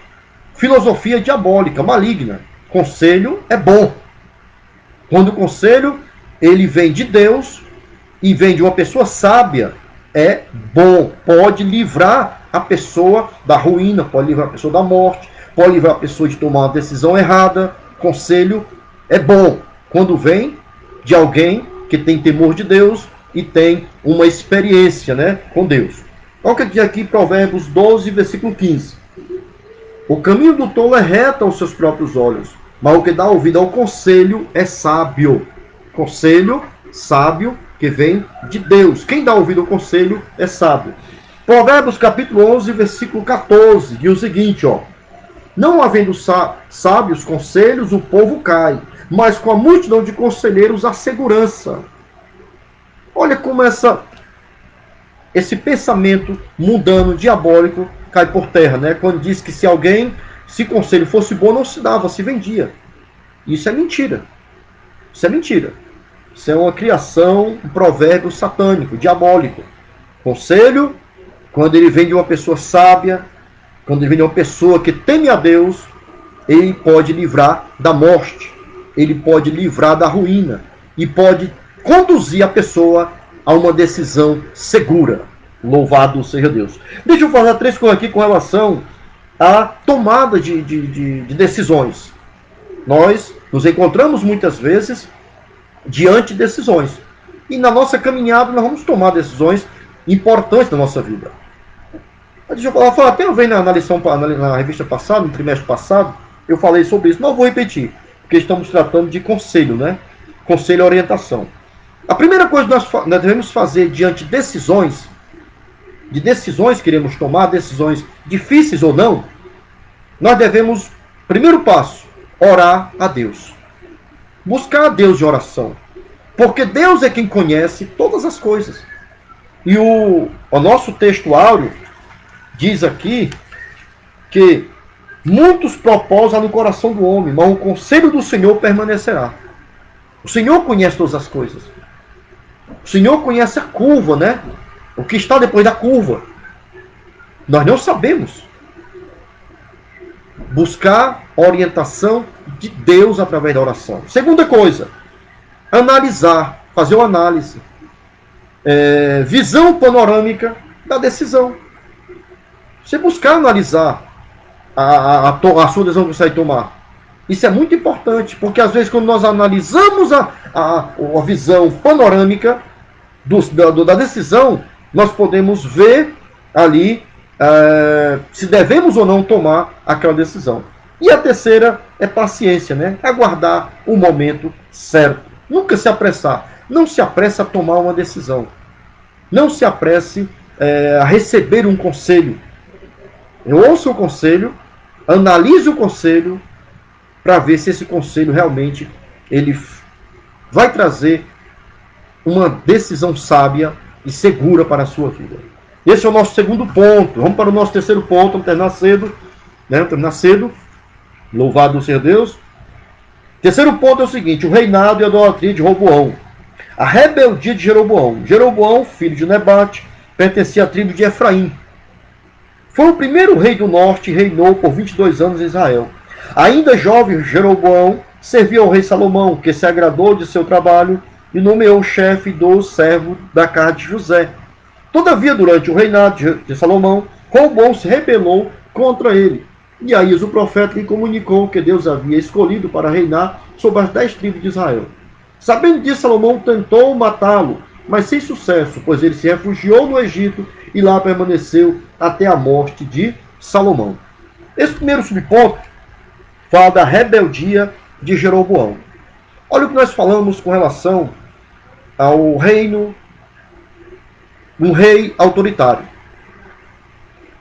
Speaker 1: filosofia diabólica, maligna. Conselho é bom. Quando o conselho ele vem de Deus e vem de uma pessoa sábia, é bom. Pode livrar a pessoa da ruína, pode livrar a pessoa da morte, pode livrar a pessoa de tomar uma decisão errada. Conselho é bom quando vem de alguém que tem temor de Deus e tem uma experiência, né, com Deus. Olha o que diz aqui Provérbios 12, versículo 15. O caminho do tolo é reto aos seus próprios olhos, mas o que dá ouvido ao conselho é sábio. Conselho sábio que vem de Deus. Quem dá ouvido ao conselho é sábio. Provérbios capítulo 11, versículo 14, diz o seguinte, não havendo sábios conselhos, o povo cai, mas com a multidão de conselheiros há segurança. Olha como esse pensamento mundano, diabólico, cai por terra, né? Quando diz que se conselho fosse bom, não se dava, se vendia. Isso é mentira. Isso é mentira. Isso é uma criação, um provérbio satânico, diabólico. Conselho, quando ele vem de uma pessoa sábia, quando ele vem de uma pessoa que teme a Deus, ele pode livrar da morte, ele pode livrar da ruína e pode conduzir a pessoa a uma decisão segura. Louvado seja Deus. Deixa eu falar 3 coisas aqui com relação à tomada de decisões. Nós nos encontramos muitas vezes diante de decisões. E na nossa caminhada nós vamos tomar decisões importantes na nossa vida. Deixa eu falar até eu venho na lição, na revista passada, no trimestre passado, eu falei sobre isso, não vou repetir, porque estamos tratando de conselho, né? Conselho e orientação. A primeira coisa que nós devemos fazer diante de decisões que iremos tomar, decisões difíceis ou não, nós devemos, primeiro passo, orar a Deus. Buscar a Deus de oração. Porque Deus é quem conhece todas as coisas. E o nosso texto áureo diz aqui que muitos propósitos há no coração do homem, mas o conselho do Senhor permanecerá. O Senhor conhece todas as coisas. O Senhor conhece a curva, né? O que está depois da curva. Nós não sabemos. Buscar orientação de Deus através da oração. Segunda coisa, analisar, fazer uma análise. Visão panorâmica da decisão. Você buscar analisar a sua decisão que você vai tomar. Isso é muito importante, porque às vezes quando nós analisamos a visão panorâmica da decisão, nós podemos ver ali se devemos ou não tomar aquela decisão. E a terceira é paciência, né? Aguardar o momento certo. Nunca se apressar. Não se apresse a tomar uma decisão. Não se apresse a receber um conselho. Ouça o conselho, analise o conselho, para ver se esse conselho realmente ele vai trazer uma decisão sábia e segura para a sua vida. Esse é o nosso segundo ponto. Vamos para o nosso terceiro ponto, vamos terminar cedo. Né? Terminar cedo. Louvado seja Deus. Terceiro ponto é o seguinte: o reinado e a idolatria de Roboão. A rebeldia de Jeroboão. Jeroboão, filho de Nebate, pertencia à tribo de Efraim. Foi o primeiro rei do norte e reinou por 22 anos em Israel. Ainda jovem, Jeroboão serviu ao rei Salomão, que se agradou de seu trabalho e nomeou chefe dos servos da casa de José. Todavia, durante o reinado de Salomão, Roboão se rebelou contra ele. E Aías, o profeta, lhe comunicou que Deus havia escolhido para reinar sobre as 10 tribos de Israel. Sabendo disso, Salomão tentou matá-lo, mas sem sucesso, pois ele se refugiou no Egito e lá permaneceu até a morte de Salomão. Esse primeiro subponto fala da rebeldia de Jeroboão. Olha o que nós falamos com relação ao reino, um rei autoritário.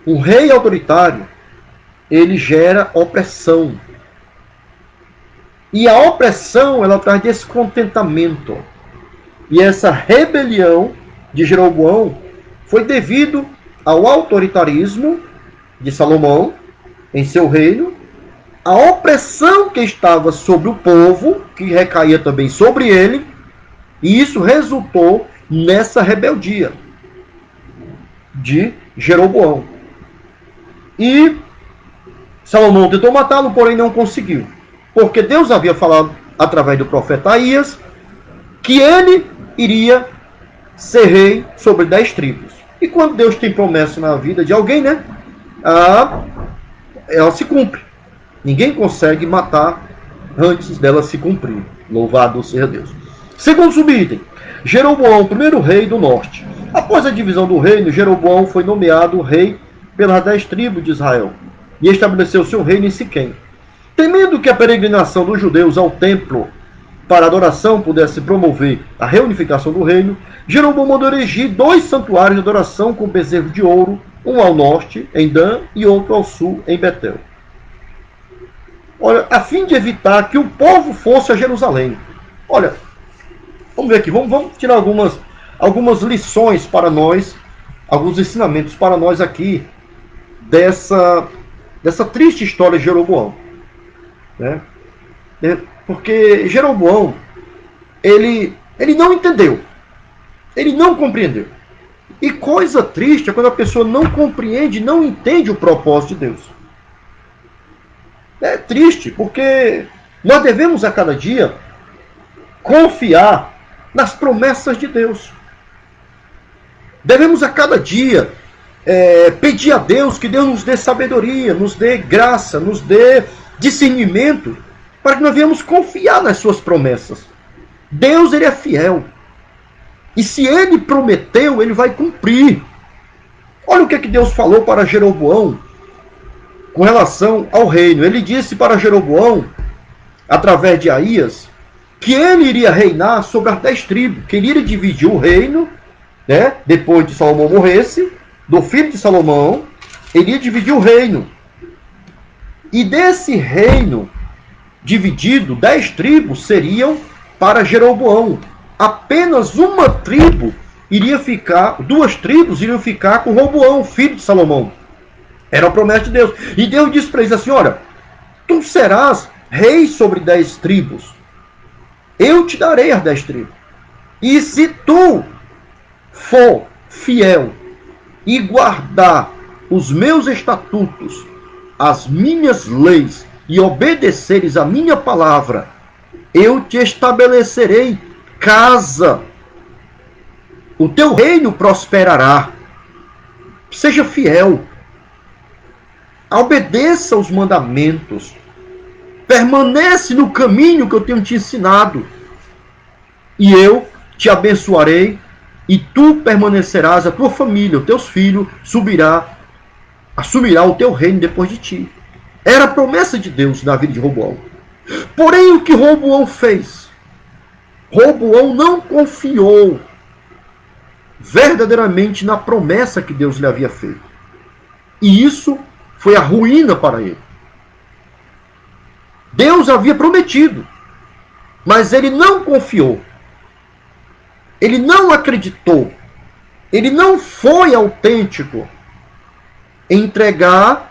Speaker 1: Um rei autoritário, ele gera opressão. E a opressão, ela traz descontentamento. E essa rebelião de Jeroboão foi devido ao autoritarismo de Salomão em seu reino, a opressão que estava sobre o povo, que recaía também sobre ele, e isso resultou nessa rebeldia de Jeroboão. E Salomão tentou matá-lo, porém não conseguiu. Porque Deus havia falado através do profeta Aías que ele iria ser rei sobre 10 tribos. E quando Deus tem promessa na vida de alguém, né? Ela se cumpre. Ninguém consegue matar antes dela se cumprir. Louvado seja Deus. Segundo subitem, Jeroboão, primeiro rei do norte. Após a divisão do reino, Jeroboão foi nomeado rei pelas 10 tribos de Israel e estabeleceu seu reino em Siquém. Temendo que a peregrinação dos judeus ao templo para adoração pudesse promover a reunificação do reino, Jeroboão mandou erigir 2 santuários de adoração com bezerro de ouro, um ao norte, em Dan, e outro ao sul, em Betel. Olha, a fim de evitar que o povo fosse a Jerusalém. Olha, vamos ver aqui, vamos tirar algumas lições para nós, alguns ensinamentos para nós aqui dessa triste história de Jeroboão. Né? Porque Jeroboão, ele não entendeu, ele não compreendeu. E coisa triste é quando a pessoa não compreende, não entende o propósito de Deus. É triste, porque nós devemos a cada dia confiar nas promessas de Deus. Devemos a cada dia pedir a Deus que Deus nos dê sabedoria, nos dê graça, nos dê discernimento, para que nós venhamos confiar nas suas promessas. Deus, ele é fiel. E se ele prometeu, ele vai cumprir. Olha o que Deus falou para Jeroboão com relação ao reino. Ele disse para Jeroboão, através de Aías, que ele iria reinar sobre as 10 tribos, que ele iria dividir o reino, né, depois de Salomão morresse, do filho de Salomão, ele ia dividir o reino. E desse reino dividido, 10 tribos seriam para Jeroboão, apenas uma tribo iria ficar, 2 tribos iriam ficar com Roboão, filho de Salomão. Era a promessa de Deus. E Deus disse para eles assim: olha, tu serás rei sobre 10 tribos. Eu te darei as 10 tribos. E se tu for fiel e guardar os meus estatutos, as minhas leis, e obedeceres a minha palavra, eu te estabelecerei casa. O teu reino prosperará. Seja fiel. Obedeça os mandamentos. Permanece no caminho que eu tenho te ensinado. E eu te abençoarei, e tu permanecerás, a tua família, os teus filhos, assumirá o teu reino depois de ti. Era a promessa de Deus na vida de Roboão. Porém, o que Roboão fez? Roboão não confiou verdadeiramente na promessa que Deus lhe havia feito. E isso foi a ruína para ele. Deus havia prometido, mas ele não confiou. Ele não acreditou. Ele não foi autêntico em entregar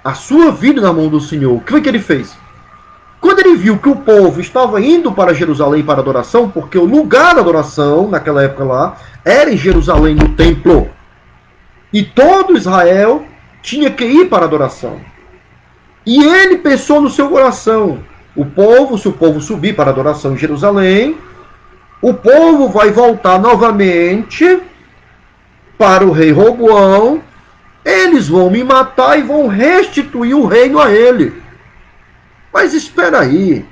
Speaker 1: a sua vida na mão do Senhor. O que foi que ele fez? Quando ele viu que o povo estava indo para Jerusalém para adoração, porque o lugar da adoração, naquela época lá, era em Jerusalém, no templo. E todo Israel tinha que ir para a adoração. E ele pensou no seu coração: se o povo subir para a adoração em Jerusalém, o povo vai voltar novamente para o rei Roboão, eles vão me matar e vão restituir o reino a ele. Mas espera aí.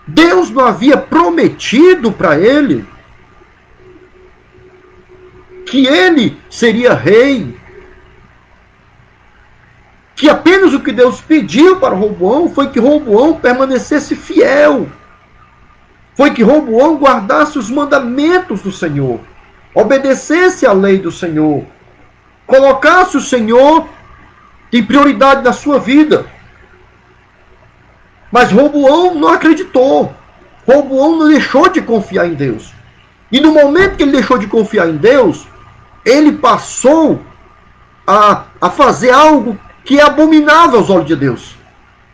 Speaker 1: Deus não havia prometido para ele que ele seria rei? Que apenas o que Deus pediu para Roboão foi que Roboão permanecesse fiel. Foi que Roboão guardasse os mandamentos do Senhor, obedecesse à lei do Senhor, colocasse o Senhor em prioridade na sua vida. Mas Roboão não acreditou. Roboão não deixou de confiar em Deus. E no momento que ele deixou de confiar em Deus, ele passou a fazer algo que é abominável aos olhos de Deus,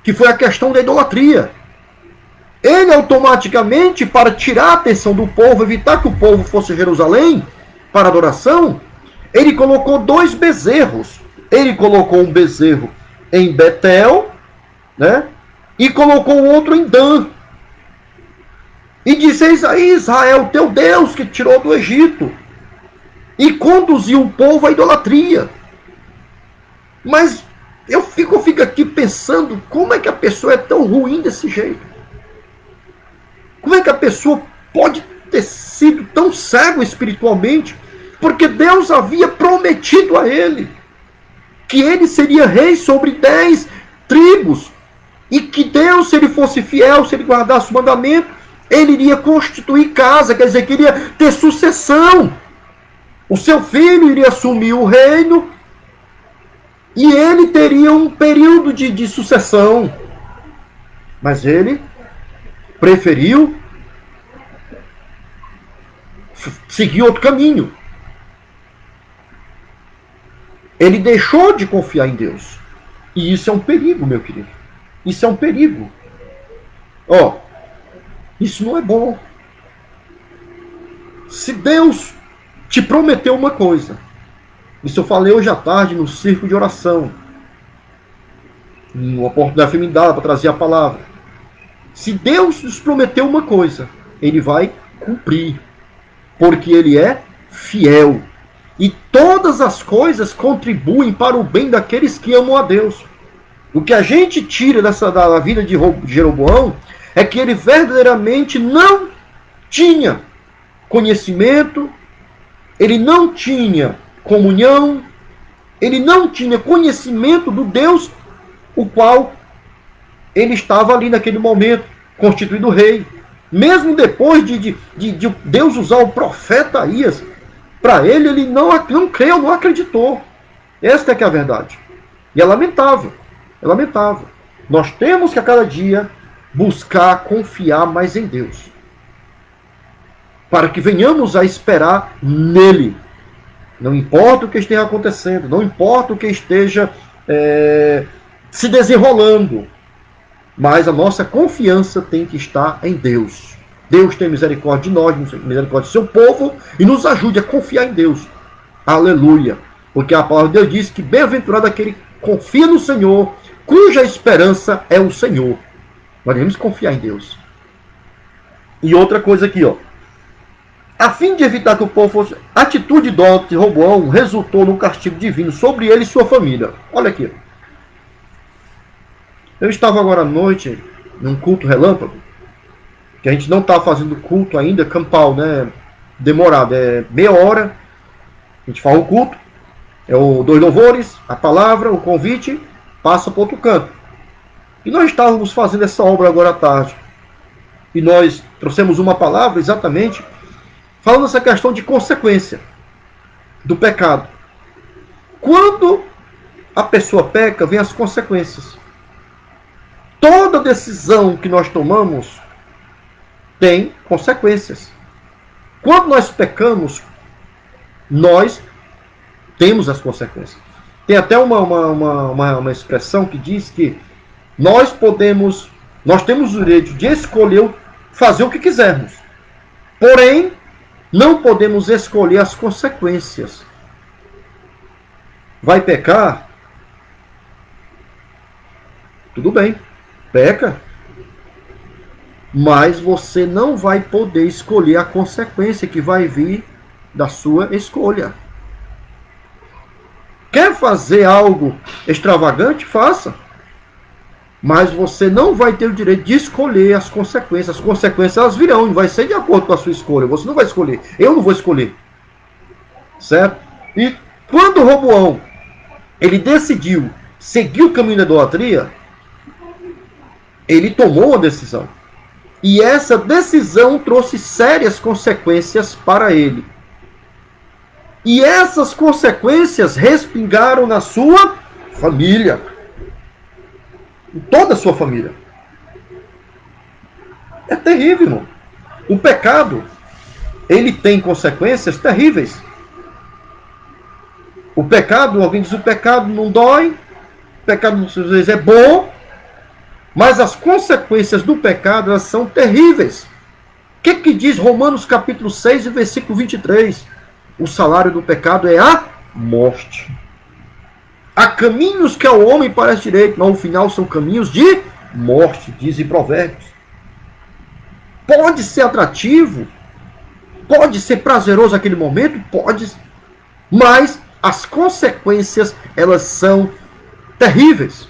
Speaker 1: que foi a questão da idolatria. Ele automaticamente, para tirar a atenção do povo, evitar que o povo fosse a Jerusalém para adoração, ele colocou 2 bezerros. Ele colocou um bezerro em Betel, né? E colocou outro em Dan. E disse: eis aí Israel, teu Deus, que tirou do Egito. E conduziu o povo à idolatria. Mas eu fico aqui pensando, como é que a pessoa é tão ruim desse jeito? Como é que a pessoa pode ter sido tão cego espiritualmente? Porque Deus havia prometido a ele que ele seria rei sobre 10 tribos. E que Deus, se ele fosse fiel, se ele guardasse o mandamento, ele iria constituir casa, quer dizer, que iria ter sucessão. O seu filho iria assumir o reino e ele teria um período de sucessão. Mas ele preferiu seguir outro caminho. Ele deixou de confiar em Deus. E isso é um perigo, meu querido. Isso é um perigo. Isso não é bom. Se Deus te prometeu uma coisa, isso eu falei hoje à tarde no círculo de oração, uma oportunidade me dada para trazer a palavra. Se Deus nos prometeu uma coisa, ele vai cumprir, porque ele é fiel. E todas as coisas contribuem para o bem daqueles que amam a Deus. O que a gente tira da vida de Jeroboão é que ele verdadeiramente não tinha conhecimento, ele não tinha comunhão, ele não tinha conhecimento do Deus o qual ele estava ali naquele momento, constituído rei. Mesmo depois de Deus usar o profeta Aías, para ele não creu, não acreditou. Esta é que é a verdade. E é lamentável. É lamentável. Nós temos que a cada dia buscar confiar mais em Deus, para que venhamos a esperar nele. Não importa o que esteja acontecendo, não importa o que esteja se desenrolando, mas a nossa confiança tem que estar em Deus. Deus tem misericórdia de nós, misericórdia do seu povo, e nos ajude a confiar em Deus. Aleluia! Porque a palavra de Deus diz que bem-aventurado aquele que confia no Senhor, cuja esperança é o Senhor. Nós devemos confiar em Deus. E outra coisa aqui, ó. A fim de evitar que o povo fosse... A atitude idólatra de Roboão resultou no castigo divino sobre ele e sua família. Olha aqui. Eu estava agora à noite num culto relâmpago, que a gente não está fazendo culto ainda, campal, né? Demorado, é meia hora. A gente faz o culto, é o 2 louvores, a palavra, o convite, passa para outro canto. E nós estávamos fazendo essa obra agora à tarde. E nós trouxemos uma palavra exatamente falando essa questão de consequência do pecado. Quando a pessoa peca, vem as consequências. Toda decisão que nós tomamos tem consequências. Quando nós pecamos, nós temos as consequências. Tem até uma expressão que diz que nós temos o direito de escolher fazer o que quisermos. Porém, não podemos escolher as consequências. Vai pecar? Tudo bem, peca. Mas você não vai poder escolher a consequência que vai vir da sua escolha. Quer fazer algo extravagante? Faça. Mas você não vai ter o direito de escolher as consequências. As consequências elas virão e vai ser de acordo com a sua escolha. Você não vai escolher. Eu não vou escolher. Certo? E quando Roboão ele decidiu seguir o caminho da idolatria, ele tomou uma decisão. E essa decisão trouxe sérias consequências para ele. E essas consequências respingaram na sua família. Em toda a sua família. É terrível, irmão. O pecado, ele tem consequências terríveis. O pecado, alguém diz, o pecado não dói, o pecado às vezes é bom, mas as consequências do pecado, elas são terríveis. O que diz Romanos capítulo 6, versículo 23? O salário do pecado é a morte. Há caminhos que ao homem parece direito, mas no final são caminhos de morte, dizem Provérbios. Pode ser atrativo, pode ser prazeroso naquele momento, pode, mas as consequências, elas são terríveis.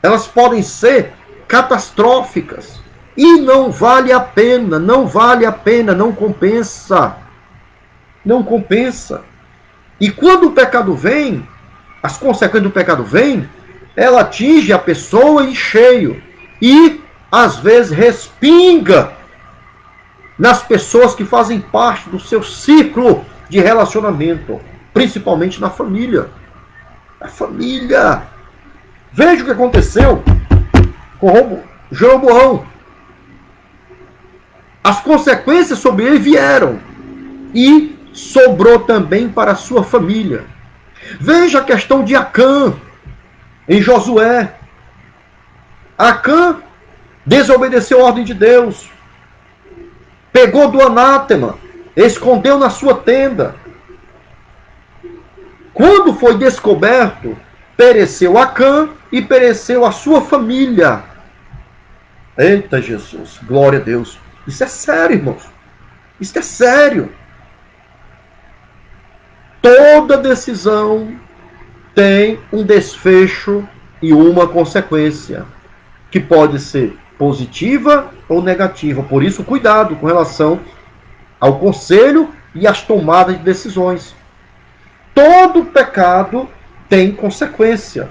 Speaker 1: Elas podem ser catastróficas. E não vale a pena, não compensa. Não compensa. E quando o pecado vem, as consequências do pecado vêm, ela atinge a pessoa em cheio. E, às vezes, respinga nas pessoas que fazem parte do seu ciclo de relacionamento. Principalmente na família. A família. Veja o que aconteceu com Jeroboão. As consequências sobre ele vieram. E sobrou também para a sua família. Veja a questão de Acã, em Josué. Acã desobedeceu a ordem de Deus. Pegou do anátema, escondeu na sua tenda. Quando foi descoberto, pereceu Acã e pereceu a sua família. Eita Jesus, glória a Deus. Isso é sério, irmãos. Isso é sério. Toda decisão tem um desfecho e uma consequência, que pode ser positiva ou negativa. Por isso, cuidado com relação ao conselho e às tomadas de decisões. Todo pecado tem consequência.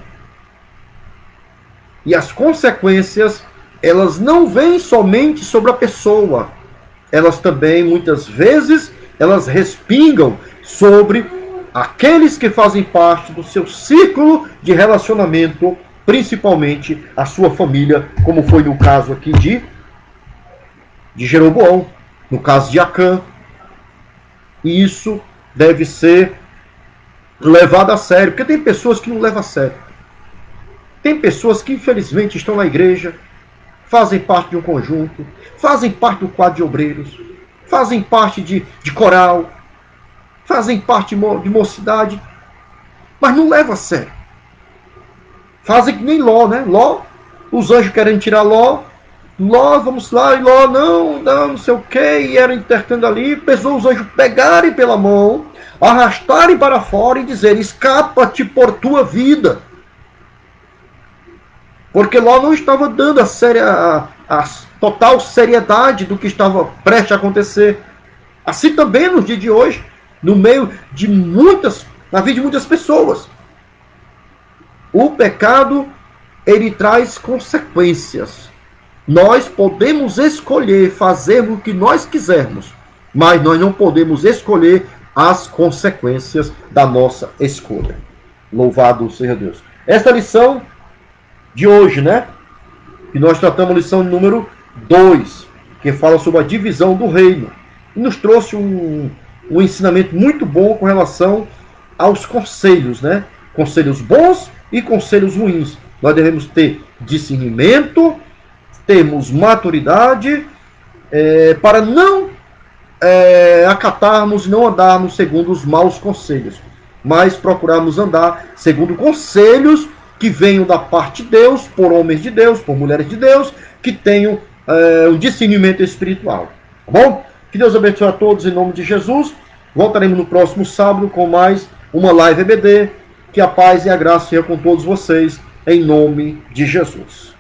Speaker 1: E as consequências, elas não vêm somente sobre a pessoa. Elas também, muitas vezes, elas respingam sobre aqueles que fazem parte do seu ciclo de relacionamento principalmente a sua família, como foi no caso aqui de Jeroboão, no caso de Acã. E isso deve ser levado a sério, porque tem pessoas que não levam a sério. Tem pessoas que infelizmente estão na igreja, fazem parte de um conjunto, fazem parte do quadro de obreiros, fazem parte de coral, fazem parte de mocidade, mas não levam a sério. Fazem que nem Ló, né? Ló, os anjos querendo tirar Ló, vamos lá, e Ló, não sei o que, e era intercâmbio ali, pessoas, os anjos pegarem pela mão, arrastarem para fora e dizerem, escapa-te por tua vida. Porque Ló não estava dando a total seriedade do que estava prestes a acontecer. Assim também nos dias de hoje, no meio de na vida de muitas pessoas. O pecado, ele traz consequências. Nós podemos escolher fazer o que nós quisermos, mas nós não podemos escolher as consequências da nossa escolha. Louvado seja Deus. Esta lição de hoje, né? E nós tratamos a lição número 2, que fala sobre a divisão do reino. E nos trouxe um ensinamento muito bom com relação aos conselhos, né? Conselhos bons e conselhos ruins. Nós devemos ter discernimento, termos maturidade, para não acatarmos e não andarmos segundo os maus conselhos, mas procurarmos andar segundo conselhos que venham da parte de Deus, por homens de Deus, por mulheres de Deus, que tenham um discernimento espiritual. Tá bom? Que Deus abençoe a todos em nome de Jesus. Voltaremos no próximo sábado com mais uma live EBD. Que a paz e a graça sejam com todos vocês, em nome de Jesus.